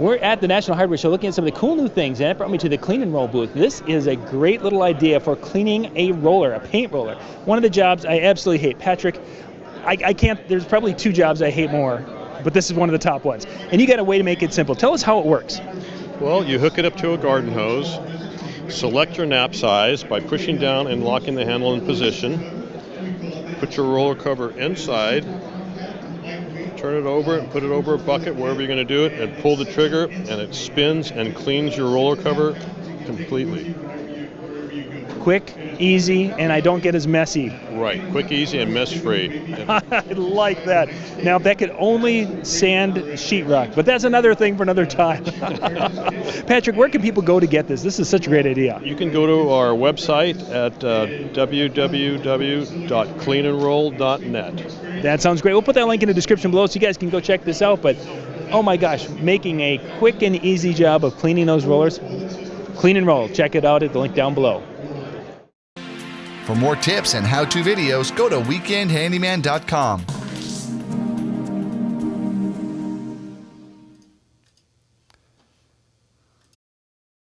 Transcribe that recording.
We're at the National Hardware Show looking at some of the cool new things, and it brought me to the Clean and Roll booth. This is a great little idea for cleaning a roller, a paint roller. One of the jobs I absolutely hate. Patrick, I can't, there's probably two jobs I hate more, but this is one of the top ones. And you got a way to make it simple. Tell us how it works. Well, you hook it up to a garden hose, select your nap size by pushing down and locking the handle in position, put your roller cover inside, turn it over and put it over a bucket wherever you're going to do it, and pull the trigger, and it spins and cleans your roller cover completely. Quick, easy, and I don't get as messy. Right, quick, easy, and mess-free. I like that. Now, that could only sand sheetrock, but that's another thing for another time. Patrick, where can people go to get this? This is such a great idea. You can go to our website at www.cleanandroll.net. That sounds great. We'll put that link in the description below so you guys can go check this out. But, oh my gosh, making a quick and easy job of cleaning those rollers. Clean and Roll. Check it out at the link down below. For more tips and how-to videos, go to weekendhandyman.com.